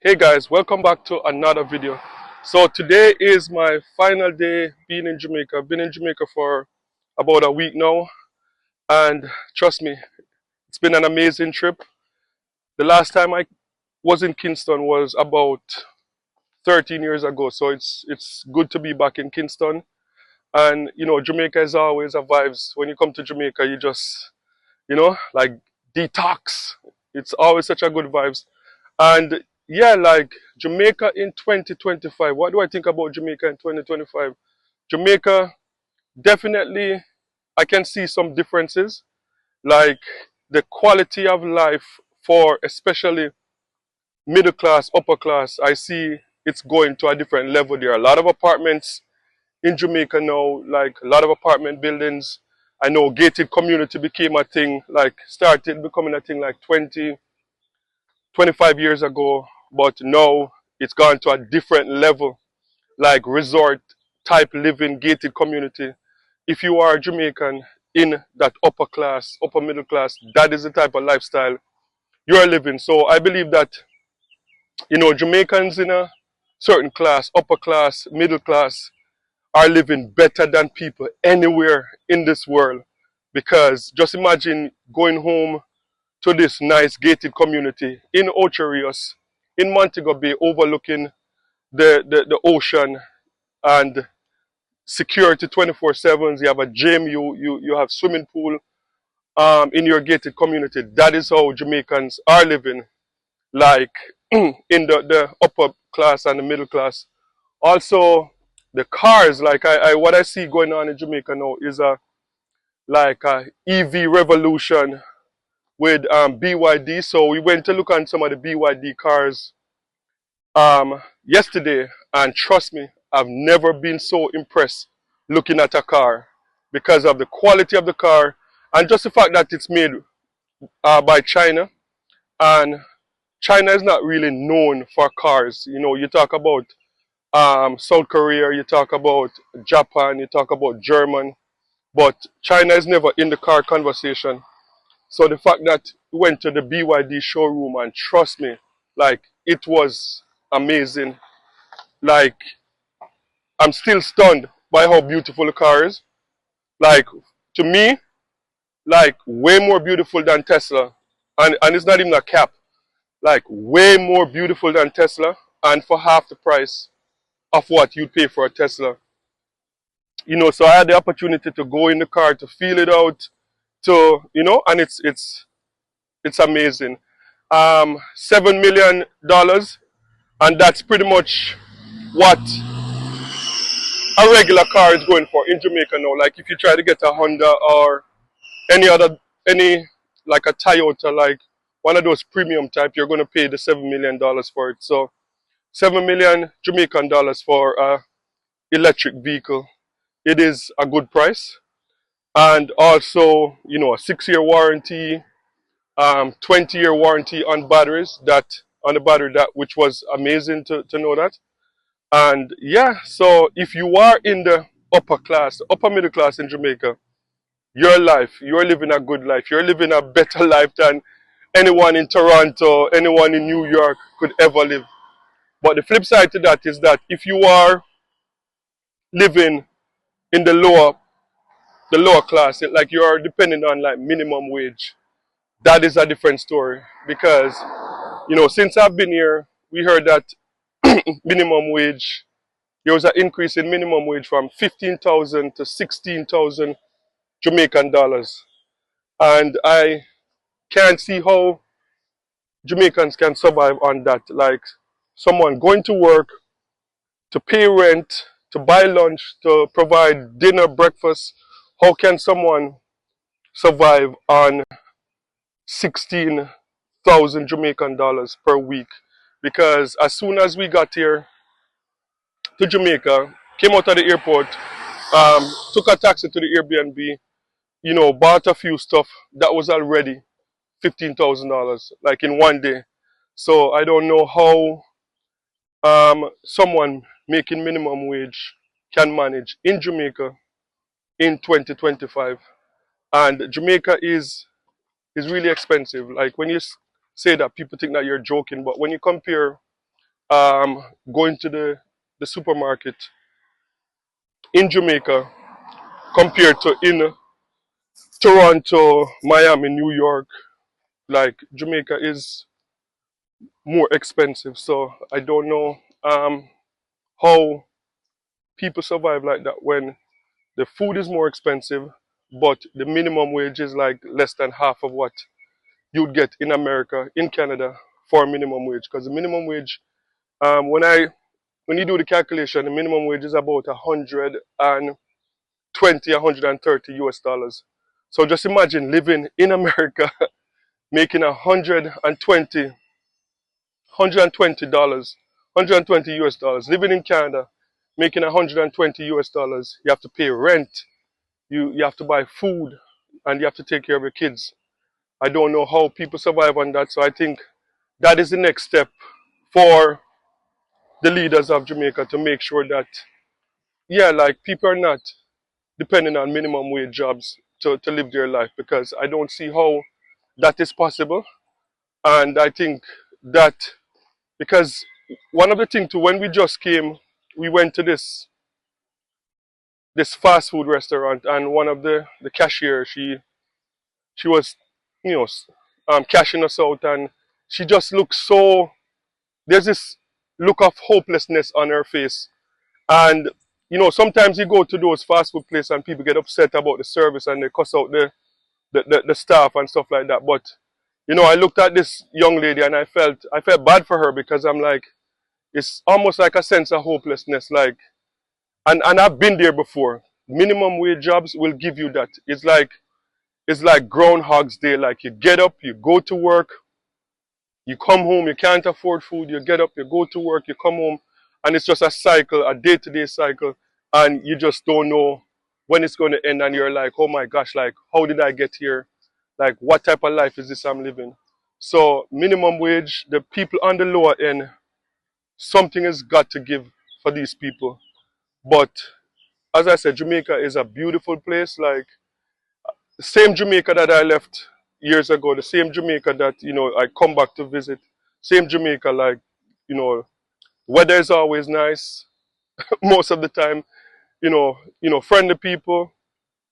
Hey guys, welcome back to another video. So today is my final day being in Jamaica. I've been in Jamaica for about a week now, and trust me, it's been an amazing trip. The last time I was in Kingston was about 13 years ago, so it's good to be back in Kingston. And Jamaica is always a vibes. When you come to Jamaica, you just like detox. It's always such a good vibes. And yeah, like Jamaica in 2025. What do I think about Jamaica in 2025? Jamaica, definitely, I can see some differences. Like the quality of life for especially middle class, upper class, I see it's going to a different level. There are a lot of apartments in Jamaica now, like a lot of apartment buildings. I know gated community became a thing, like started becoming a thing like 20, 25 years ago, but now it's gone to a different level, like resort type living, gated community. If you are Jamaican in that upper class, upper middle class, that is the type of lifestyle you're living. So I believe that, Jamaicans in a certain class, upper class, middle class, are living better than people anywhere in this world. Because just imagine going home to this nice gated community in Ocho Rios, in Montego Bay, overlooking the ocean and security 24/7. You have a gym, you have swimming pool in your gated community. That is how Jamaicans are living, like in the upper class and the middle class. Also, the cars, like what I see going on in Jamaica now is a EV revolution with BYD. So we went to look on some of the BYD cars yesterday, and trust me, I've never been so impressed looking at a car because of the quality of the car and just the fact that it's made by China. And China is not really known for cars. You talk about South Korea, you talk about Japan, you talk about German, but China is never in the car conversation. So the fact that we went to the BYD showroom, and trust me, like it was amazing. Like I'm still stunned by how beautiful the car is. Like to me, like way more beautiful than Tesla. And it's not even a cap. Like way more beautiful than Tesla, and for half the price of what you pay for a Tesla. So I had the opportunity to go in the car to feel it out, and it's amazing. $7 million, and that's pretty much what a regular car is going for in Jamaica now. Like if you try to get a Honda or any other, any like a Toyota, like one of those premium type, you're going to pay the $7 million for it. So 7 million Jamaican dollars for a electric vehicle. It is a good price, and also a 6-year warranty, 20-year warranty on batteries. That on the battery, that which was amazing to know that. And yeah, so if you are in the upper class, upper middle class in Jamaica, you're living a good life. You're living a better life than anyone in Toronto, anyone in New York could ever live. But the flip side to that is that if you are living in the lower class, like you're depending on like minimum wage, that is a different story. Because since I've been here, we heard that minimum wage, there was an increase in minimum wage from 15,000 to 16,000 Jamaican dollars. And I can't see how Jamaicans can survive on that. Like someone going to work, to pay rent, to buy lunch, to provide dinner, breakfast. How can someone survive on 16,000 Jamaican dollars per week? Because as soon as we got here to Jamaica, came out of the airport, took a taxi to the Airbnb, bought a few stuff that was already $15,000, like in one day. So I don't know how someone making minimum wage can manage in Jamaica in 2025. And Jamaica is really expensive. Like when you say that, people think that you're joking, but when you compare going to the supermarket in Jamaica compared to in Toronto, Miami, New York. Like Jamaica is more expensive, so I don't know how people survive like that when the food is more expensive, but the minimum wage is like less than half of what you'd get in America, in Canada, for a minimum wage. Because the minimum wage, when you do the calculation, the minimum wage is about 120, 130 US dollars. So just imagine living in America, making 120 dollars, 120 US dollars. Living in Canada, making 120 US dollars. You have to pay rent, you have to buy food, and you have to take care of your kids. I don't know how people survive on that. So I think that is the next step for the leaders of Jamaica to make sure that, yeah, like people are not depending on minimum wage jobs to live their life, because I don't see how that is possible. And I think that because one of the things too, when we just came, we went to this fast food restaurant, and one of the cashier, she was, you know, cashing us out, and she just looked so, there's this look of hopelessness on her face. And sometimes you go to those fast food places and people get upset about the service and they cuss out the staff and stuff like that. But I looked at this young lady and I felt bad for her, because I'm like, it's almost like a sense of hopelessness. Like, and I've been there before. Minimum wage jobs will give you that. It's like Groundhog's Day. Like, you get up, you go to work, you come home, you can't afford food, you get up, you go to work, you come home, and it's just a cycle, a day-to-day cycle, and you just don't know when it's going to end, and you're like, oh my gosh, like, how did I get here? Like, what type of life is this I'm living? So, minimum wage, the people on the lower end, something has got to give for these people. But, as I said, Jamaica is a beautiful place. Like, the same Jamaica that I left years ago, the same Jamaica that, I come back to visit, same Jamaica, like, weather is always nice most of the time, friendly people.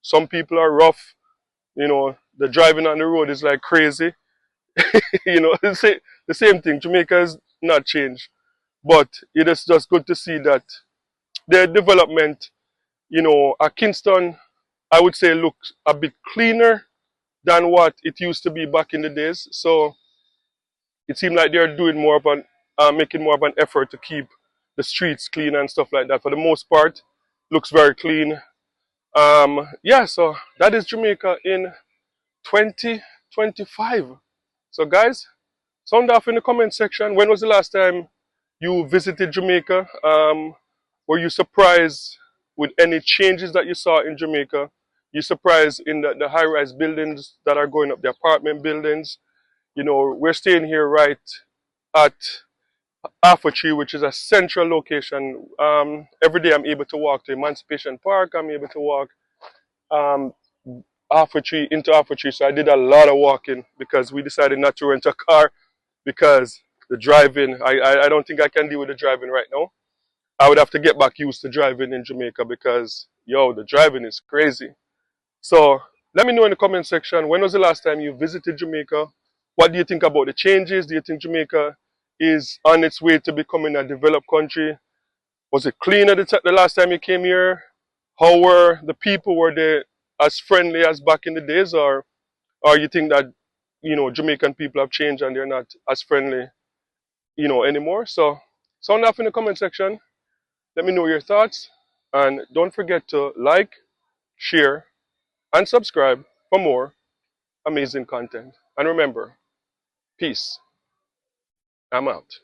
Some people are rough, the driving on the road is like crazy. The same thing. Jamaica has not changed, but it is just good to see that the development, at Kingston, I would say looks a bit cleaner than what it used to be back in the days. So it seemed like they're doing more of making more of an effort to keep the streets clean and stuff like that. For the most part, looks very clean. Yeah, so that is Jamaica in 2025. So guys, sound off in the comment section. When was the last time you visited Jamaica? Were you surprised with any changes that you saw in Jamaica? You surprised in the high-rise buildings that are going up, the apartment buildings? We're staying here right at Half a Tree, which is a central location. Every day I'm able to walk to Emancipation Park. I'm able to walk um, Half a Tree into Half a Tree. So I did a lot of walking because we decided not to rent a car, because the driving, I don't think I can deal with the driving right now. I would have to get back used to driving in Jamaica, because, yo, the driving is crazy. So let me know in the comment section, when was the last time you visited Jamaica? What do you think about the changes? Do you think Jamaica is on its way to becoming a developed country? Was it clean at the last time you came here? How were the people? Were they as friendly as back in the days? Or you think that, Jamaican people have changed and they're not as friendly, anymore? So sound off in the comment section. Let me know your thoughts. And don't forget to like, share, and subscribe for more amazing content. And remember, peace. I'm out.